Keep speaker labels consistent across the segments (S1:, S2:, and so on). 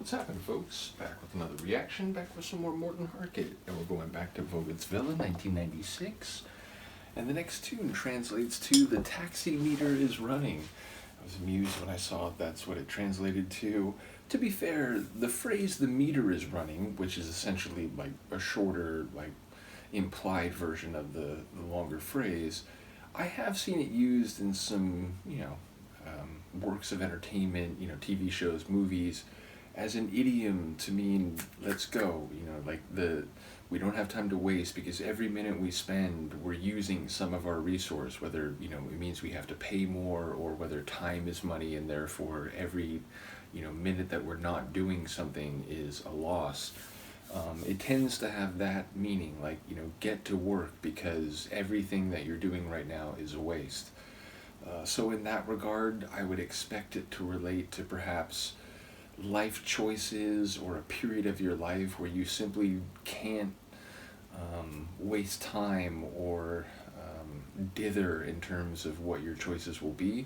S1: What's happening, folks? Back with another reaction, back with some more Morten Harket, and we're going back to Vogts Villa, 1996. And the next tune translates to "The Taksameteret is running." I was amused when I saw that's what it translated to. To be fair, the phrase "the meter is running," which is essentially like a shorter, like implied version of the longer phrase, I have seen it used in some, works of entertainment, TV shows, movies, as an idiom to mean let's go, we don't have time to waste because every minute we spend we're using some of our resource, whether it means we have to pay more or whether time is money and therefore every minute that we're not doing something is a loss. It tends to have that meaning, like, get to work because everything that you're doing right now is a waste. So in that regard, I would expect it to relate to perhaps life choices or a period of your life where you simply can't waste time or dither in terms of what your choices will be.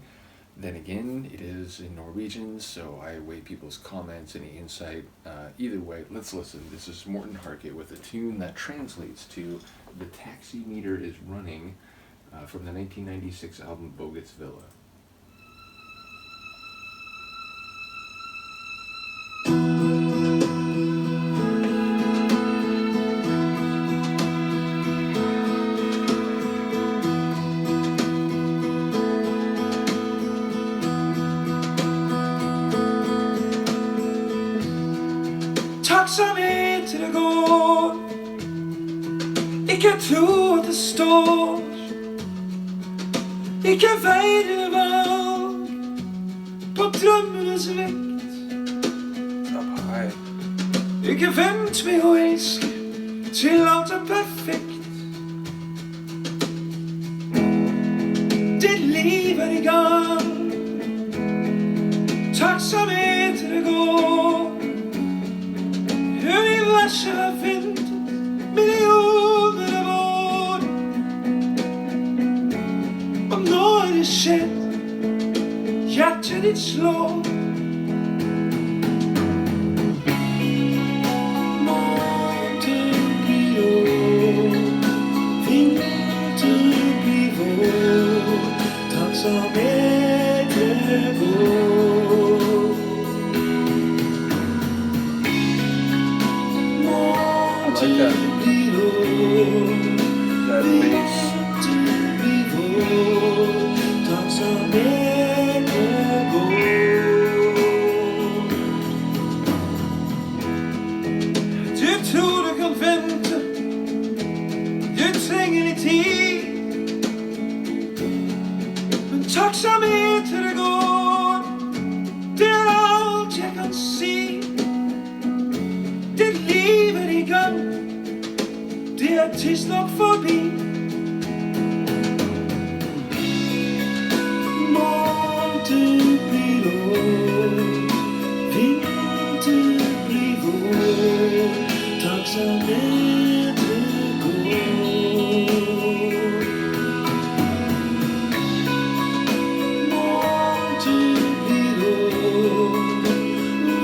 S1: Then again, it is in Norwegian, so I await people's comments, any insight. Either way, let's listen. This is Morten Harket with a tune that translates to "The Taksameteret is Running" from the 1996 album Vogts Villa.
S2: Taksameteret går, ikke tro at det står, ikke veide valg på drømmenes vekt. Ikke vent med å elske til alt er perfekt. Ditt liv er i gang, taksameteret går. Universet har ventet millioner av år, og nå er det skjedd, hjertet ditt slår. Morgen blir år, vinter blir vår, taksameteret går.
S1: That bass.
S2: Du tror du kan vente, du trenger litt tid, men taksameteret går, det er alt jeg kan si. Ditt liv er i gang, det er tidsnok forbi. Morgen blir år, vinter blir vår, taksameteret går. Morgen blir år,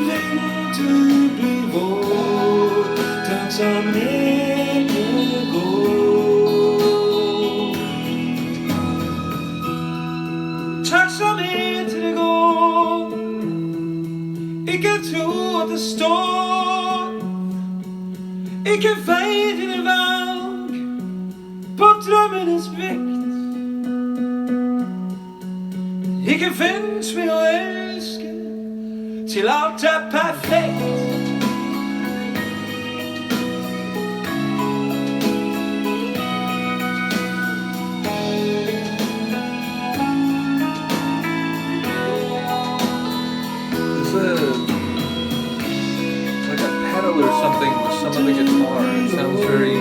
S2: vinter blir vår, taksameteret går. Taksameteret går, ikke tro at det står, ikke vei dine valg på drømmenes vekt. Ikke vent med å elske til alt er perfekt.
S1: Like a pedal or something with some of the guitar. It sounds very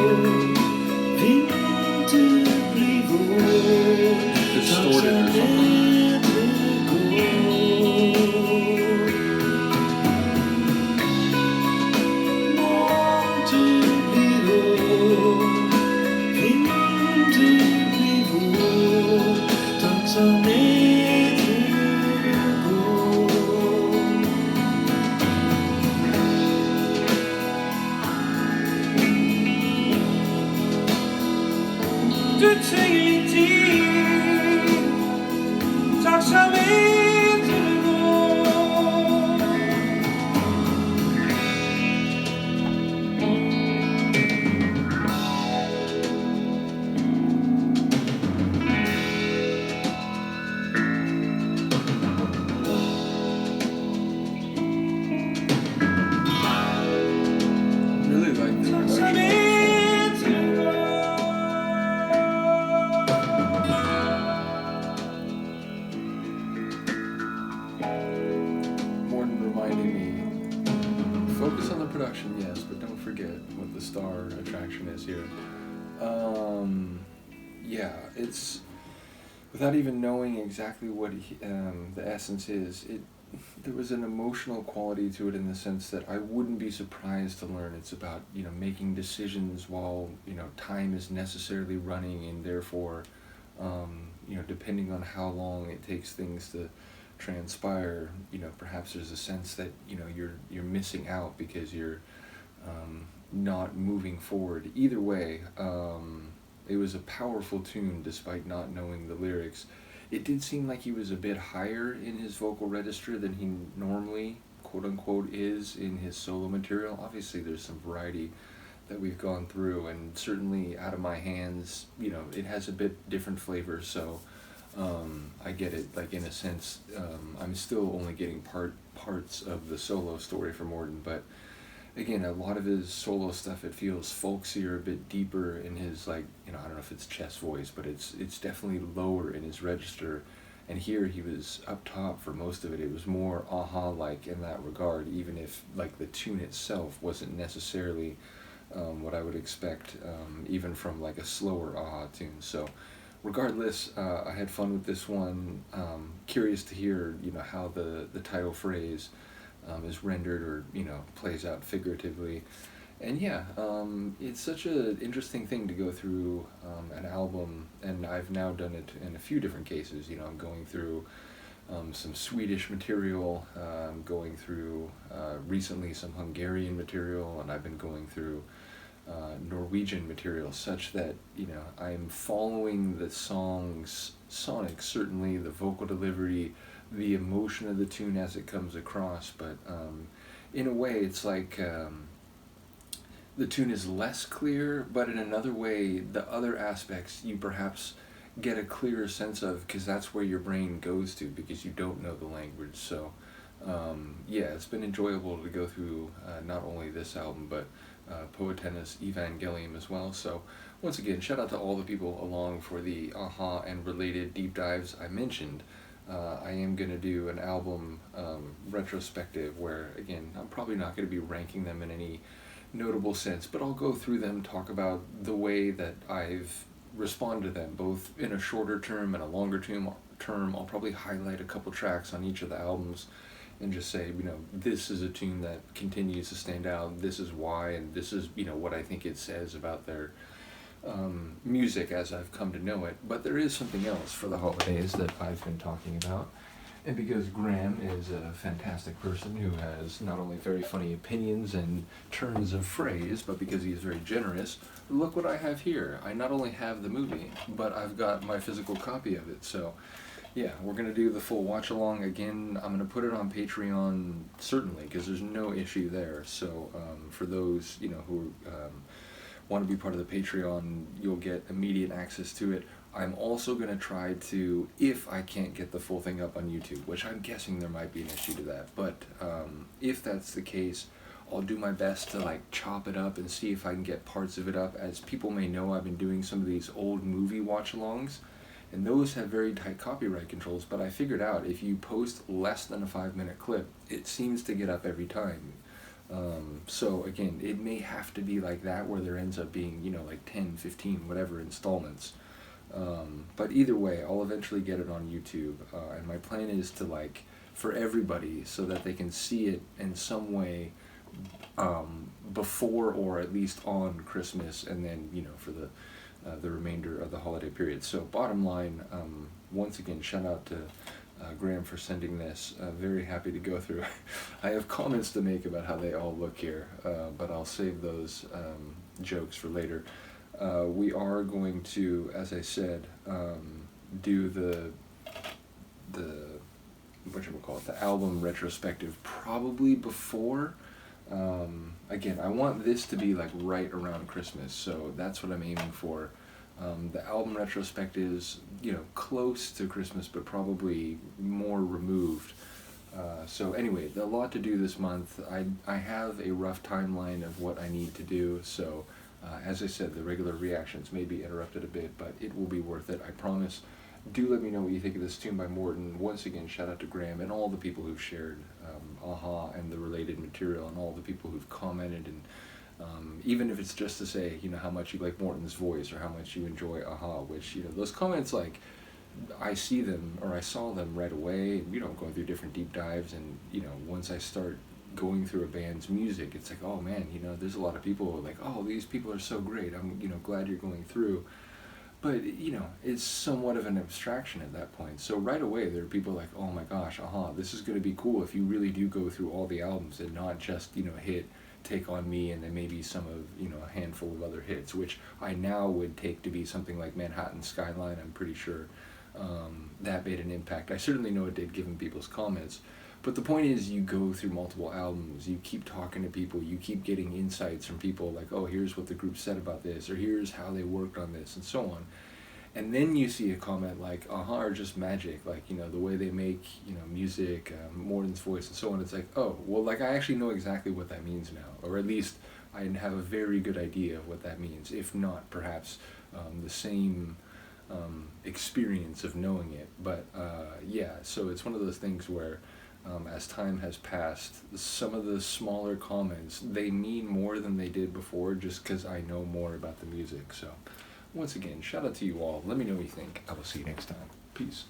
S1: distorted or something. production, yes, but don't forget what the star attraction is here. Yeah, it's without even knowing exactly what the essence is. There was an emotional quality to it in the sense that I wouldn't be surprised to learn it's about making decisions while time is necessarily running, and therefore depending on how long it takes things to transpire, perhaps there's a sense that you're missing out because you're not moving forward. Either way, it was a powerful tune despite not knowing the lyrics. It did seem like he was a bit higher in his vocal register than he normally, quote unquote, is in his solo material. Obviously there's some variety that we've gone through, and certainly Out of My Hands, it has a bit different flavor, so I get it. Like, in a sense, I'm still only getting parts of the solo story for Morten, but again, a lot of his solo stuff, it feels folksier, a bit deeper in his, like, I don't know if it's chest voice, but it's definitely lower in his register. And here he was up top for most of it. It was more Aha-like in that regard, even if, like, the tune itself wasn't necessarily what I would expect, even from, like, a slower Aha tune. So regardless, I had fun with this one. Curious to hear, how the title phrase is rendered or, plays out figuratively. And yeah, it's such an interesting thing to go through an album, and I've now done it in a few different cases. I'm going through some Swedish material, I'm going through recently some Hungarian material, and I've been going through Norwegian material, such that I'm following the song's sonic, certainly the vocal delivery, the emotion of the tune as it comes across, but in a way it's like the tune is less clear, but in another way the other aspects you perhaps get a clearer sense of, because that's where your brain goes to, because you don't know the language. So yeah, it's been enjoyable to go through not only this album, but Poetenna's Evangelium as well. So once again, shout out to all the people along for the Aha and related deep dives I mentioned. I am going to do an album retrospective where, again, I'm probably not going to be ranking them in any notable sense, but I'll go through them, talk about the way that I've responded to them, both in a shorter term and a longer term. I'll probably highlight a couple tracks on each of the albums and just say, this is a tune that continues to stand out, this is why, and this is, what I think it says about their music as I've come to know it. But there is something else for the holidays that I've been talking about, and because Graham is a fantastic person who has not only very funny opinions and turns of phrase, but because he's very generous, look what I have here. I not only have the movie, but I've got my physical copy of it. So yeah, we're going to do the full watch along. Again, I'm going to put it on Patreon, certainly, because there's no issue there. So for those who want to be part of the Patreon, you'll get immediate access to it. I'm also going to try to, if I can't get the full thing up on YouTube, which I'm guessing there might be an issue to that, but if that's the case, I'll do my best to chop it up and see if I can get parts of it up. As people may know, I've been doing some of these old movie watch-alongs, and those have very tight copyright controls, but I figured out if you post less than a 5-minute clip, it seems to get up every time. So again, it may have to be like that, where there ends up being 10, 15, whatever installments. But either way, I'll eventually get it on YouTube, and my plan is to for everybody, so that they can see it in some way before or at least on Christmas, and then for the remainder of the holiday period. So bottom line, once again, shout out to Graham for sending this. Very happy to go through. I have comments to make about how they all look here, but I'll save those jokes for later. We are going to, as I said, do the the album retrospective probably before. Again, I want this to be right around Christmas, so that's what I'm aiming for. The album retrospective is, close to Christmas, but probably more removed. So anyway, a lot to do this month. I have a rough timeline of what I need to do, so as I said, the regular reactions may be interrupted a bit, but it will be worth it, I promise. Do let me know what you think of this tune by Morten. Once again, shout out to Graham and all the people who've shared Aha and the related material. material and all the people who've commented, and even if it's just to say, you know, how much you like Morten's voice or how much you enjoy Aha, which, you know, those comments, like, I see them, or I saw them right away, and, you know, going through different deep dives, and, you know, once I start going through a band's music, it's like, oh man, you know, there's a lot of people like, oh, these people are so great, I'm, you know, glad you're going through. But, you know, it's somewhat of an abstraction at that point. So right away, there are people like, oh my gosh, Aha, this is going to be cool if you really do go through all the albums and not just, you know, hit Take On Me and then maybe some of, you know, a handful of other hits, which I now would take to be something like Manhattan Skyline. I'm pretty sure that made an impact. I certainly know it did, given people's comments. But the point is, you go through multiple albums, you keep talking to people, you keep getting insights from people like, oh, here's what the group said about this, or here's how they worked on this, and so on. And then you see a comment like, Aha are just magic, like, you know, the way they make, you know, music, Morten's voice, and so on. It's like, oh, well, like, I actually know exactly what that means now, or at least I have a very good idea of what that means, if not perhaps the same experience of knowing it. But yeah, so it's one of those things where as time has passed, some of the smaller comments, they mean more than they did before, just because I know more about the music. So once again, shout out to you all. Let me know what you think. I will see you next time. Peace.